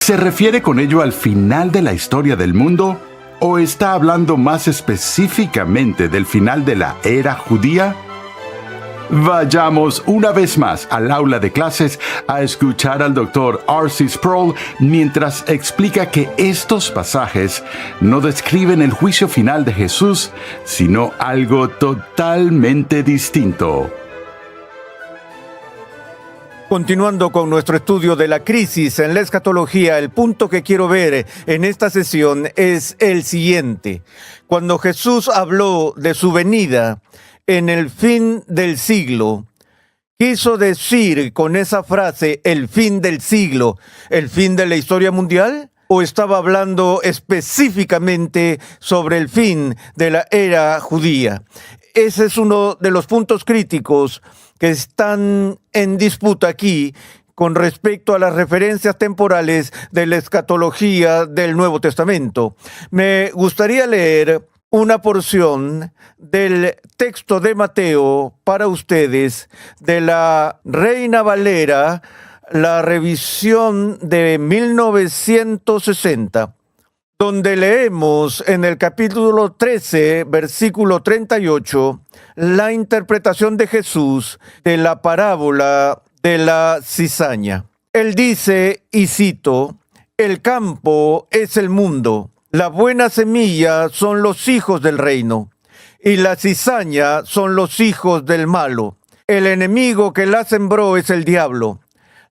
¿Se refiere con ello al final de la historia del mundo? ¿O está hablando más específicamente del final de la era judía? Vayamos una vez más al aula de clases a escuchar al Dr. R.C. Sproul mientras explica que estos pasajes no describen el juicio final de Jesús, sino algo totalmente distinto. Continuando con nuestro estudio de la crisis en la escatología, el punto que quiero ver en esta sesión es el siguiente. Cuando Jesús habló de su venida en el fin del siglo, quiso decir con esa frase el fin del siglo, el fin de la historia mundial, ¿o estaba hablando específicamente sobre el fin de la era judía? Ese es uno de los puntos críticos que están en disputa aquí con respecto a las referencias temporales de la escatología del Nuevo Testamento. Me gustaría leer una porción del texto de Mateo para ustedes de la Reina Valera, la revisión de 1960, donde leemos en el capítulo 13, versículo 38, la interpretación de Jesús de la parábola de la cizaña. Él dice, y cito, «El campo es el mundo, la buena semilla son los hijos del reino, y la cizaña son los hijos del malo. El enemigo que la sembró es el diablo.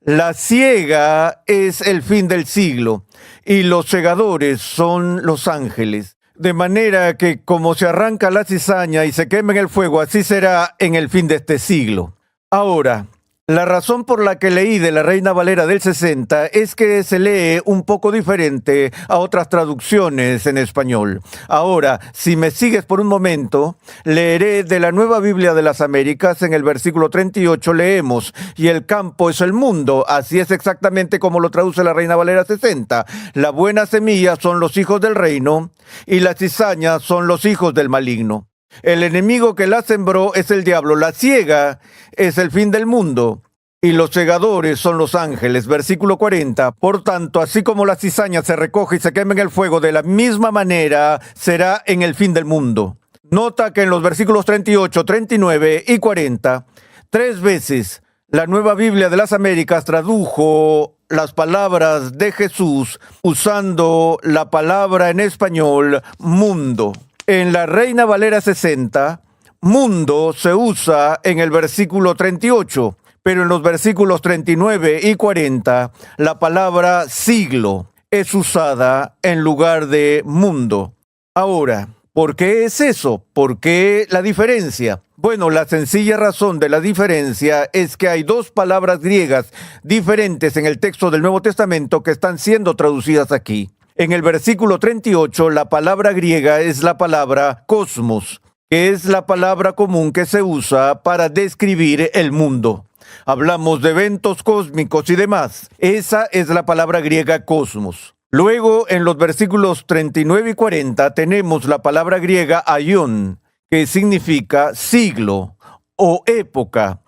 La siega es el fin del siglo, y los segadores son los ángeles. De manera que como se arranca la cizaña y se quema en el fuego, así será en el fin de este siglo». Ahora, la razón por la que leí de la Reina Valera del 60 es que se lee un poco diferente a otras traducciones en español. Ahora, si me sigues por un momento, leeré de la Nueva Biblia de las Américas. En el versículo 38 leemos, «Y el campo es el mundo». Así es exactamente como lo traduce la Reina Valera 60. «La buena semilla son los hijos del reino, y la cizaña son los hijos del maligno. El enemigo que la sembró es el diablo, la siega es el fin del mundo, y los segadores son los ángeles». Versículo 40. «Por tanto, así como la cizaña se recoge y se quema en el fuego, de la misma manera será en el fin del mundo». Nota que en los versículos 38, 39 y 40, 3 veces la Nueva Biblia de las Américas tradujo las palabras de Jesús usando la palabra en español mundo. En la Reina Valera 60, mundo se usa en el versículo 38, pero en los versículos 39 y 40, la palabra siglo es usada en lugar de mundo. Ahora, ¿por qué es eso? ¿Por qué la diferencia? Bueno, la sencilla razón de la diferencia es que hay 2 palabras griegas diferentes en el texto del Nuevo Testamento que están siendo traducidas aquí. En el versículo 38, la palabra griega es la palabra cosmos, que es la palabra común que se usa para describir el mundo. Hablamos de eventos cósmicos y demás. Esa es la palabra griega cosmos. Luego, en los versículos 39 y 40, tenemos la palabra griega aion, que significa siglo o época,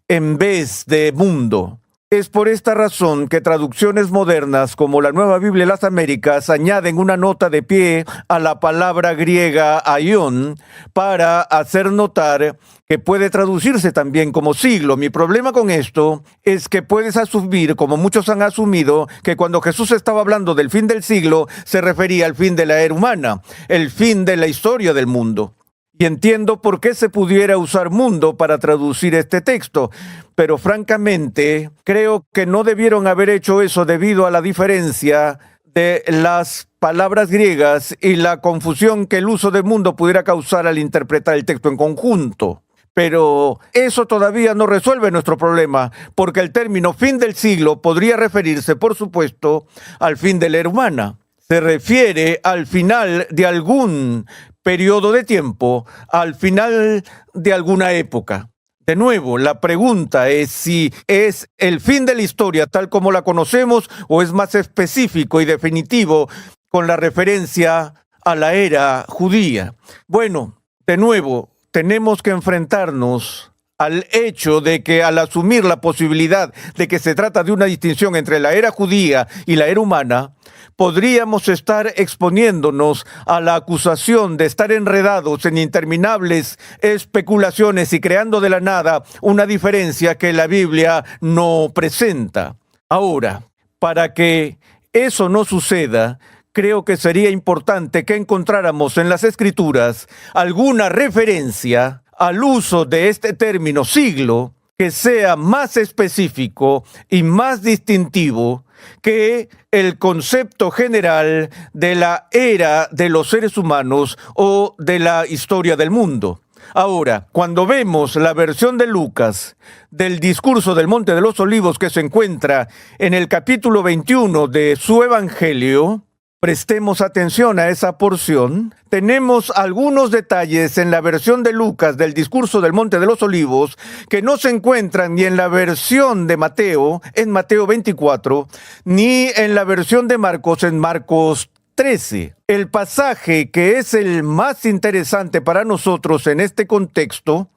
en vez de mundo. Es por esta razón que traducciones modernas como la Nueva Biblia de las Américas añaden una nota de pie a la palabra griega aion para hacer notar que puede traducirse también como siglo. Mi problema con esto es que puedes asumir, como muchos han asumido, que cuando Jesús estaba hablando del fin del siglo se refería al fin de la era humana, el fin de la historia del mundo. Y entiendo por qué se pudiera usar mundo para traducir este texto, pero francamente creo que no debieron haber hecho eso debido a la diferencia de las palabras griegas y la confusión que el uso de mundo pudiera causar al interpretar el texto en conjunto. Pero eso todavía no resuelve nuestro problema, porque el término fin del siglo podría referirse, por supuesto, al fin de la era humana. Se refiere al final de algún periodo de tiempo, al final de alguna época. De nuevo, la pregunta es si es el fin de la historia tal como la conocemos o es más específico y definitivo con la referencia a la era judía. Bueno, de nuevo, tenemos que enfrentarnos al hecho de que al asumir la posibilidad de que se trata de una distinción entre la era judía y la era humana, podríamos estar exponiéndonos a la acusación de estar enredados en interminables especulaciones y creando de la nada una diferencia que la Biblia no presenta. Ahora, para que eso no suceda, creo que sería importante que encontráramos en las Escrituras alguna referencia al uso de este término siglo que sea más específico y más distintivo que el concepto general de la era de los seres humanos o de la historia del mundo. Ahora, cuando vemos la versión de Lucas del discurso del Monte de los Olivos que se encuentra en el capítulo 21 de su Evangelio, prestemos atención a esa porción. Tenemos algunos detalles en la versión de Lucas del discurso del Monte de los Olivos que no se encuentran ni en la versión de Mateo, en Mateo 24, ni en la versión de Marcos, en Marcos 13. El pasaje que es el más interesante para nosotros en este contexto,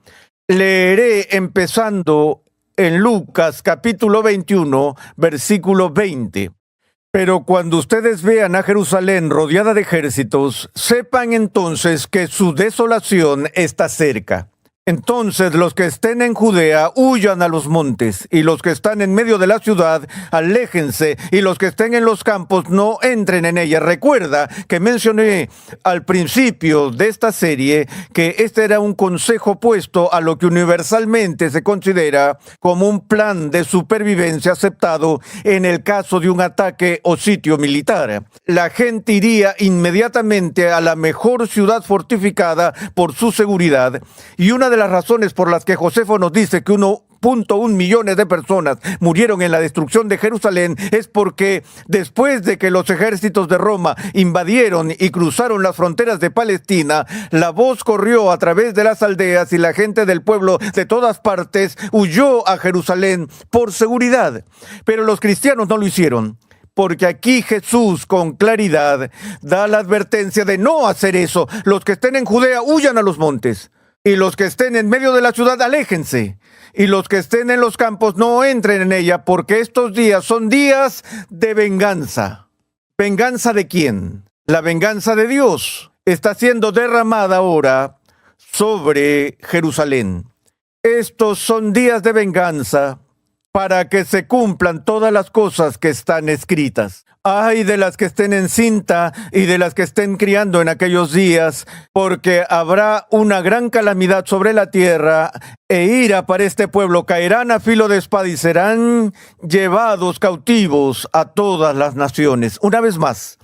leeré empezando en Lucas capítulo 21, versículo 20. Pero cuando ustedes vean a Jerusalén rodeada de ejércitos, sepan entonces que su desolación está cerca. Entonces los que estén en Judea huyan a los montes, y los que están en medio de la ciudad aléjense, y los que estén en los campos no entren en ella. Recuerda que mencioné al principio de esta serie que este era un consejo opuesto a lo que universalmente se considera como un plan de supervivencia aceptado en el caso de un ataque o sitio militar. La gente iría inmediatamente a la mejor ciudad fortificada por su seguridad, y una de las razones por las que Josefo nos dice que 1.1 millones de personas murieron en la destrucción de Jerusalén es porque después de que los ejércitos de Roma invadieron y cruzaron las fronteras de Palestina, la voz corrió a través de las aldeas y la gente del pueblo de todas partes huyó a Jerusalén por seguridad. Pero los cristianos no lo hicieron. Porque aquí Jesús con claridad da la advertencia de no hacer eso. Los que estén en Judea huyan a los montes. Y los que estén en medio de la ciudad, aléjense. Y los que estén en los campos, no entren en ella, porque estos días son días de venganza. ¿Venganza de quién? La venganza de Dios está siendo derramada ahora sobre Jerusalén. Estos son días de venganza para que se cumplan todas las cosas que están escritas. Ay de las que estén encinta y de las que estén criando en aquellos días, porque habrá una gran calamidad sobre la tierra e ira para este pueblo. Caerán a filo de espada y serán llevados cautivos a todas las naciones. Una vez más,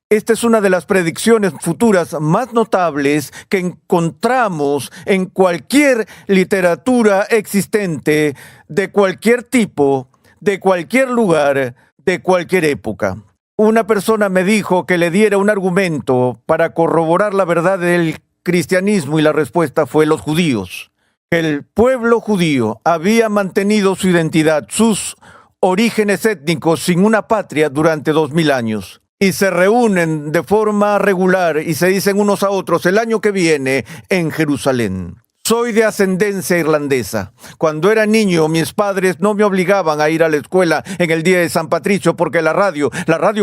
esta es una de las predicciones futuras más notables que encontramos en cualquier literatura existente, de cualquier tipo, de cualquier lugar, de cualquier época. Una persona me dijo que le diera un argumento para corroborar la verdad del cristianismo y la respuesta fue los judíos. El pueblo judío había mantenido su identidad, sus orígenes étnicos sin una patria durante 2000 años. Y se reúnen de forma regular y se dicen unos a otros el año que viene en Jerusalén. Soy de ascendencia irlandesa. Cuando era niño, mis padres no me obligaban a ir a la escuela en el día de San Patricio porque la radio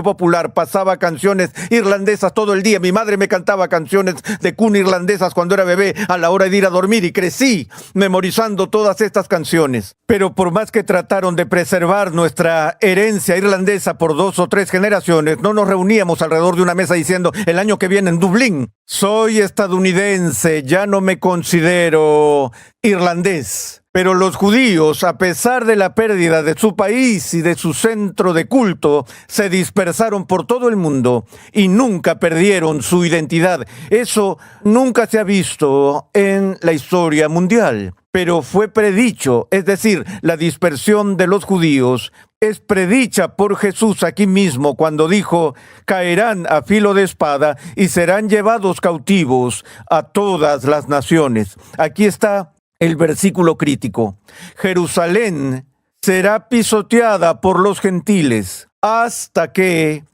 popular pasaba canciones irlandesas todo el día. Mi madre me cantaba canciones de cuna irlandesas cuando era bebé a la hora de ir a dormir y crecí memorizando todas estas canciones. Pero por más que trataron de preservar nuestra herencia irlandesa por 2 o 3 generaciones, no nos reuníamos alrededor de una mesa diciendo el año que viene en Dublín. Soy estadounidense, ya no me considero irlandés. Pero los judíos, a pesar de la pérdida de su país y de su centro de culto, se dispersaron por todo el mundo y nunca perdieron su identidad. Eso nunca se ha visto en la historia mundial. Pero fue predicho, es decir, la dispersión de los judíos es predicha por Jesús aquí mismo cuando dijo, caerán a filo de espada y serán llevados cautivos a todas las naciones. Aquí está el versículo crítico. Jerusalén será pisoteada por los gentiles hasta que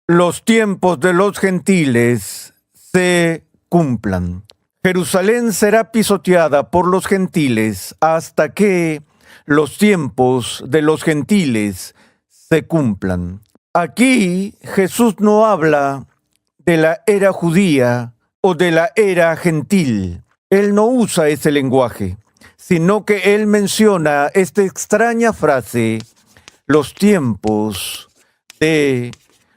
los tiempos de los gentiles se cumplan. Jerusalén será pisoteada por los gentiles hasta que los tiempos de los gentiles se cumplan. Aquí Jesús no habla de la era judía o de la era gentil. Él no usa ese lenguaje, sino que él menciona esta extraña frase, los tiempos de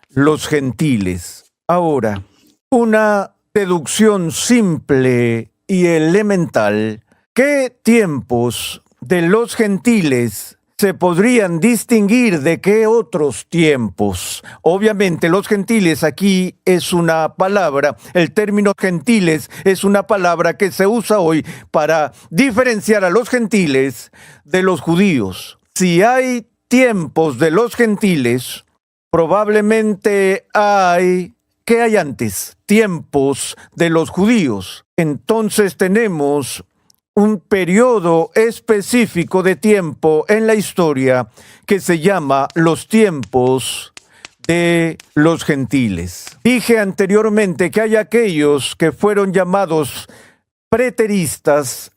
los gentiles. Ahora, una deducción simple y elemental. ¿Qué tiempos de los gentiles se podrían distinguir de qué otros tiempos? Obviamente los gentiles aquí es una palabra, el término gentiles es una palabra que se usa hoy para diferenciar a los gentiles de los judíos. Si hay tiempos de los gentiles, probablemente ¿qué hay antes? Tiempos de los judíos. Entonces tenemos un periodo específico de tiempo en la historia que se llama los tiempos de los gentiles. Dije anteriormente que hay aquellos que fueron llamados preteristas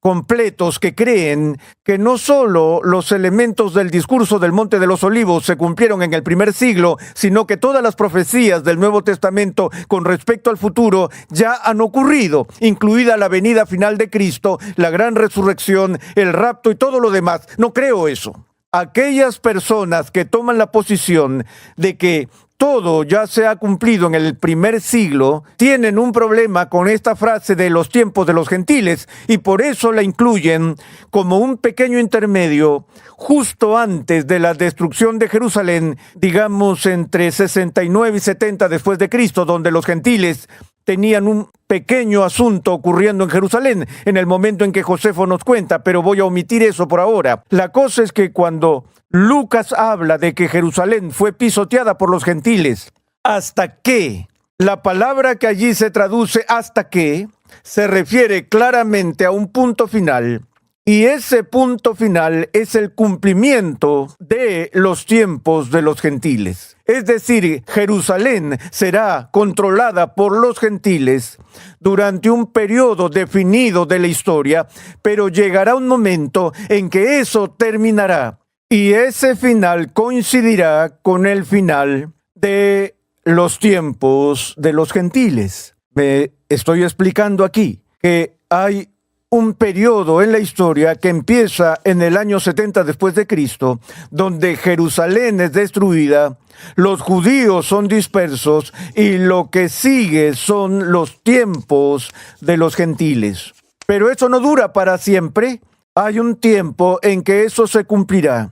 completos que creen que no solo los elementos del discurso del Monte de los Olivos se cumplieron en el primer siglo, sino que todas las profecías del Nuevo Testamento con respecto al futuro ya han ocurrido, incluida la venida final de Cristo, la gran resurrección, el rapto y todo lo demás. No creo eso. Aquellas personas que toman la posición de que todo ya se ha cumplido en el primer siglo, tienen un problema con esta frase de los tiempos de los gentiles y por eso la incluyen como un pequeño intermedio justo antes de la destrucción de Jerusalén, digamos entre 69 y 70 después de Cristo, donde los gentiles tenían un pequeño asunto ocurriendo en Jerusalén en el momento en que Josefo nos cuenta, pero voy a omitir eso por ahora. La cosa es que cuando Lucas habla de que Jerusalén fue pisoteada por los gentiles, ¿hasta qué? La palabra que allí se traduce hasta qué se refiere claramente a un punto final. Y ese punto final es el cumplimiento de los tiempos de los gentiles. Es decir, Jerusalén será controlada por los gentiles durante un periodo definido de la historia, pero llegará un momento en que eso terminará. Y ese final coincidirá con el final de los tiempos de los gentiles. Me estoy explicando aquí que hay un periodo en la historia que empieza en el año 70 después de Cristo, donde Jerusalén es destruida, los judíos son dispersos y lo que sigue son los tiempos de los gentiles. Pero eso no dura para siempre. Hay un tiempo en que eso se cumplirá.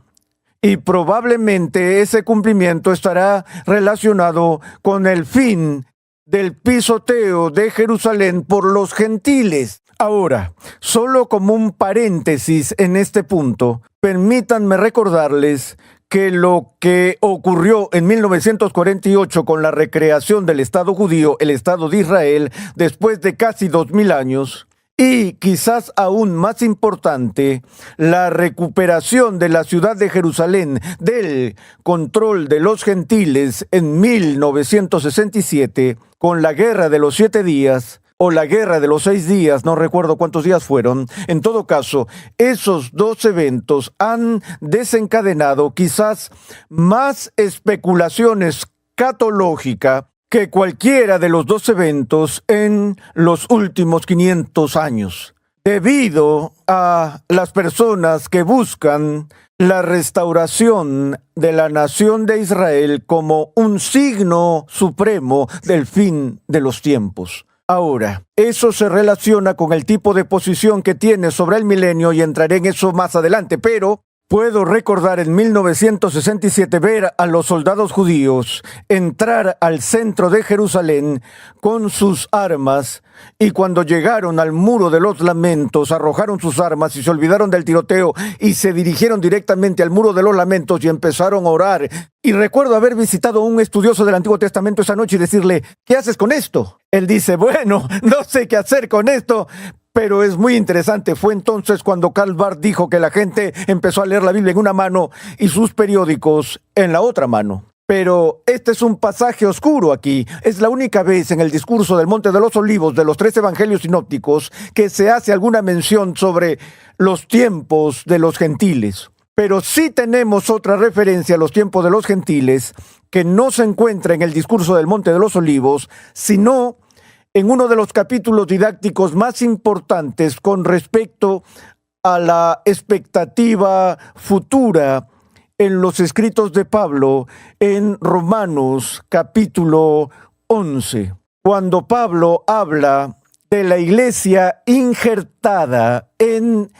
Y probablemente ese cumplimiento estará relacionado con el fin del pisoteo de Jerusalén por los gentiles. Ahora, solo como un paréntesis en este punto, permítanme recordarles que lo que ocurrió en 1948 con la recreación del Estado judío, el Estado de Israel, después de casi 2000 años, y quizás aún más importante, la recuperación de la ciudad de Jerusalén del control de los gentiles en 1967, con la Guerra de los 7 días, o la Guerra de los 6 días, no recuerdo cuántos días fueron. En todo caso, esos dos eventos han desencadenado quizás más especulaciones escatológicas que cualquiera de los dos eventos en los últimos 500 años, debido a las personas que buscan la restauración de la nación de Israel como un signo supremo del fin de los tiempos. Ahora, eso se relaciona con el tipo de posición que tiene sobre el milenio y entraré en eso más adelante, pero puedo recordar en 1967 ver a los soldados judíos entrar al centro de Jerusalén con sus armas y cuando llegaron al muro de los lamentos arrojaron sus armas y se olvidaron del tiroteo y se dirigieron directamente al muro de los lamentos y empezaron a orar. Y recuerdo haber visitado a un estudioso del Antiguo Testamento esa noche y decirle, ¿qué haces con esto? Él dice, bueno, no sé qué hacer con esto, pero es muy interesante. Fue entonces cuando Karl Barth dijo que la gente empezó a leer la Biblia en una mano y sus periódicos en la otra mano. Pero este es un pasaje oscuro aquí. Es la única vez en el discurso del Monte de los Olivos de los 3 evangelios sinópticos que se hace alguna mención sobre los tiempos de los gentiles. Pero sí tenemos otra referencia a los tiempos de los gentiles que no se encuentra en el discurso del Monte de los Olivos, sino en uno de los capítulos didácticos más importantes con respecto a la expectativa futura en los escritos de Pablo en Romanos capítulo 11, cuando Pablo habla de la iglesia injertada en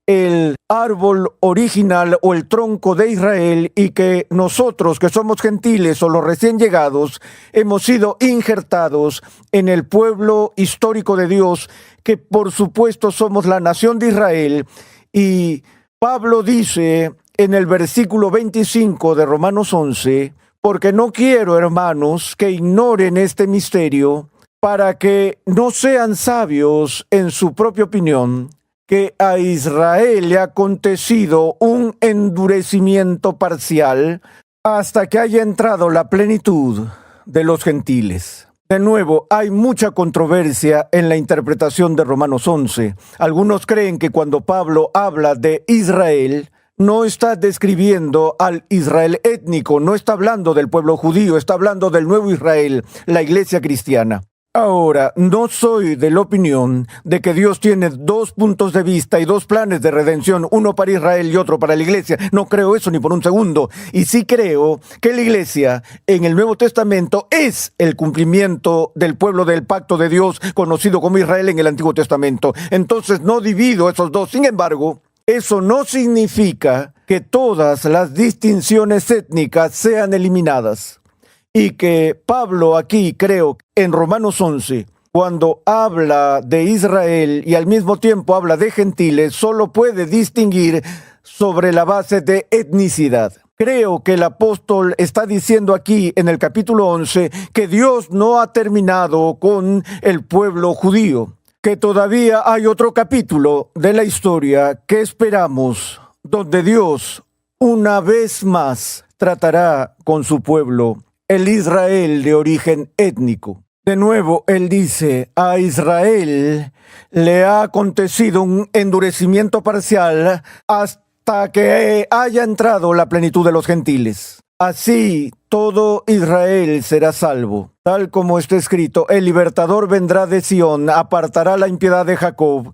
el árbol original o el tronco de Israel, y que nosotros que somos gentiles o los recién llegados hemos sido injertados en el pueblo histórico de Dios, que por supuesto somos la nación de Israel. Y Pablo dice en el versículo 25 de Romanos 11, porque no quiero, hermanos, que ignoren este misterio, para que no sean sabios en su propia opinión, que a Israel le ha acontecido un endurecimiento parcial hasta que haya entrado la plenitud de los gentiles. De nuevo, hay mucha controversia en la interpretación de Romanos 11. Algunos creen que cuando Pablo habla de Israel, no está describiendo al Israel étnico, no está hablando del pueblo judío, está hablando del nuevo Israel, la iglesia cristiana. Ahora, no soy de la opinión de que Dios tiene 2 puntos de vista y 2 planes de redención, uno para Israel y otro para la iglesia. No creo eso ni por un segundo. Y sí creo que la iglesia en el Nuevo Testamento es el cumplimiento del pueblo del pacto de Dios, conocido como Israel en el Antiguo Testamento. Entonces no divido esos dos. Sin embargo, eso no significa que todas las distinciones étnicas sean eliminadas. Y que Pablo aquí, creo, en Romanos 11, cuando habla de Israel y al mismo tiempo habla de gentiles, solo puede distinguir sobre la base de etnicidad. Creo que el apóstol está diciendo aquí en el capítulo 11 que Dios no ha terminado con el pueblo judío, que todavía hay otro capítulo de la historia que esperamos, donde Dios una vez más tratará con su pueblo, el Israel de origen étnico. De nuevo, él dice, a Israel le ha acontecido un endurecimiento parcial hasta que haya entrado la plenitud de los gentiles. Así, todo Israel será salvo. Tal como está escrito, el libertador vendrá de Sión, apartará la impiedad de Jacob,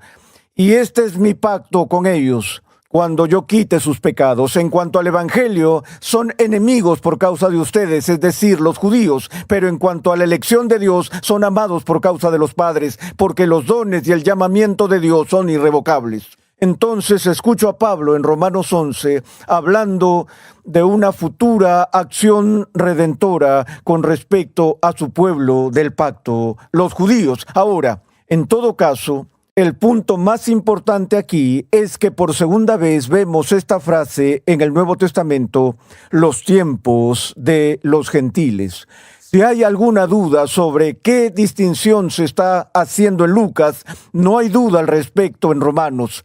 y este es mi pacto con ellos, cuando yo quite sus pecados. En cuanto al Evangelio, son enemigos por causa de ustedes, es decir, los judíos, pero en cuanto a la elección de Dios, son amados por causa de los padres, porque los dones y el llamamiento de Dios son irrevocables. Entonces escucho a Pablo en Romanos 11 hablando de una futura acción redentora con respecto a su pueblo del pacto, los judíos. Ahora, en todo caso, el punto más importante aquí es que por segunda vez vemos esta frase en el Nuevo Testamento, los tiempos de los gentiles. Si hay alguna duda sobre qué distinción se está haciendo en Lucas, no hay duda al respecto en Romanos,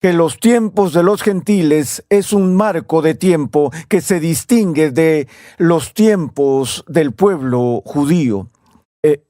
que los tiempos de los gentiles es un marco de tiempo que se distingue de los tiempos del pueblo judío.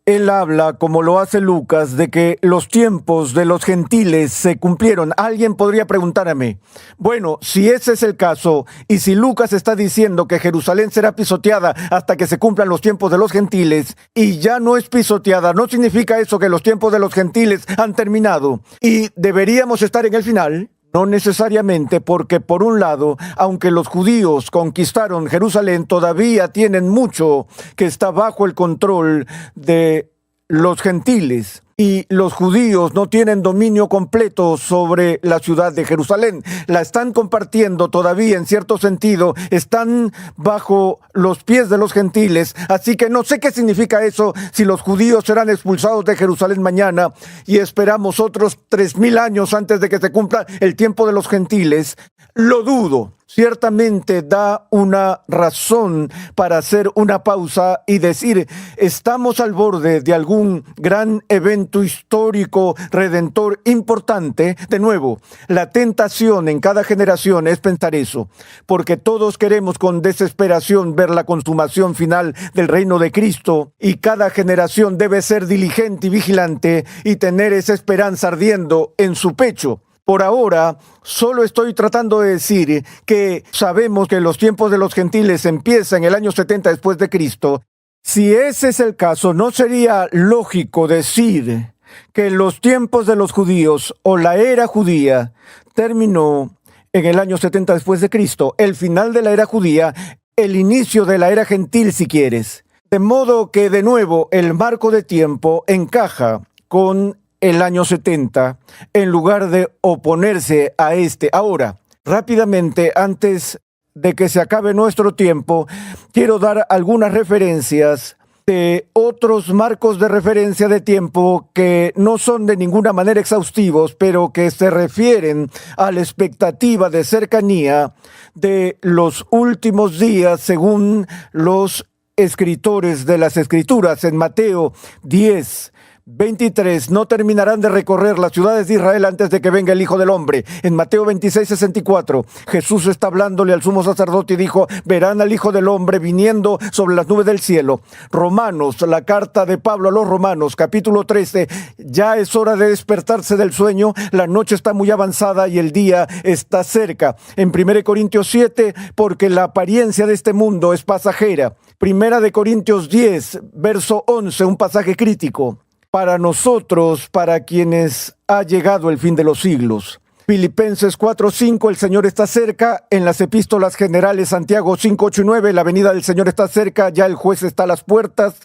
Él habla, como lo hace Lucas, de que los tiempos de los gentiles se cumplieron. Alguien podría preguntarme, bueno, si ese es el caso, y si Lucas está diciendo que Jerusalén será pisoteada hasta que se cumplan los tiempos de los gentiles, y ya no es pisoteada, ¿no significa eso que los tiempos de los gentiles han terminado? ¿Y deberíamos estar en el final? No necesariamente, porque por un lado, aunque los judíos conquistaron Jerusalén, todavía tienen mucho que está bajo el control de los gentiles. Y los judíos no tienen dominio completo sobre la ciudad de Jerusalén. La están compartiendo todavía en cierto sentido. Están bajo los pies de los gentiles. Así que no sé qué significa eso, si los judíos serán expulsados de Jerusalén mañana y esperamos otros 3000 años antes de que se cumpla el tiempo de los gentiles. Lo dudo. ciertamente da una razón para hacer una pausa y decir, estamos al borde de algún gran evento histórico, redentor importante. De nuevo, la tentación en cada generación es pensar eso, porque todos queremos con desesperación ver la consumación final del reino de Cristo, y cada generación debe ser diligente y vigilante y tener esa esperanza ardiendo en su pecho. Por ahora, solo estoy tratando de decir que sabemos que los tiempos de los gentiles empiezan en el año 70 después de Cristo. Si ese es el caso, ¿no sería lógico decir que los tiempos de los judíos o la era judía terminó en el año 70 después de Cristo, el final de la era judía, el inicio de la era gentil, si quieres? De modo que, de nuevo, el marco de tiempo encaja con el año 70, en lugar de oponerse a este. Ahora, rápidamente, antes de que se acabe nuestro tiempo, quiero dar algunas referencias de otros marcos de referencia de tiempo que no son de ninguna manera exhaustivos, pero que se refieren a la expectativa de cercanía de los últimos días según los escritores de las Escrituras. En Mateo 10:23, no terminarán de recorrer las ciudades de Israel antes de que venga el Hijo del Hombre. En Mateo 26:64, Jesús está hablándole al sumo sacerdote y dijo, verán al Hijo del Hombre viniendo sobre las nubes del cielo. Romanos, la carta de Pablo a los Romanos, capítulo 13, ya es hora de despertarse del sueño, la noche está muy avanzada y el día está cerca. En 1 Corintios 7, porque la apariencia de este mundo es pasajera. 1 Corintios 10, verso 11, un pasaje crítico para nosotros, para quienes ha llegado el fin de los siglos. Filipenses 4:5, el Señor está cerca. En las epístolas generales, Santiago 5:8-9, la venida del Señor está cerca, ya el juez está a las puertas.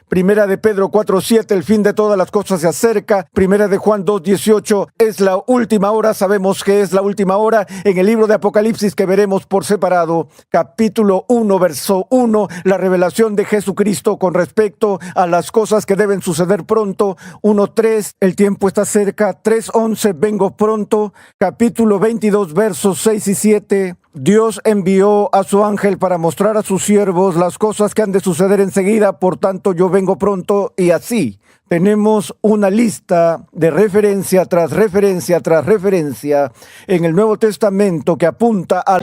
Primera de Pedro 4:7, el fin de todas las cosas se acerca. Primera de Juan 2:18, es la última hora, sabemos que es la última hora. En el libro de Apocalipsis, que veremos por separado, capítulo 1, verso 1, la revelación de Jesucristo con respecto a las cosas que deben suceder pronto. 1:3, el tiempo está cerca. 3:11, vengo pronto. Capítulo 22, versos 6 y 7. Dios envió a su ángel para mostrar a sus siervos las cosas que han de suceder enseguida, por tanto yo vengo pronto. Y así tenemos una lista de referencia tras referencia tras referencia en el Nuevo Testamento que apunta a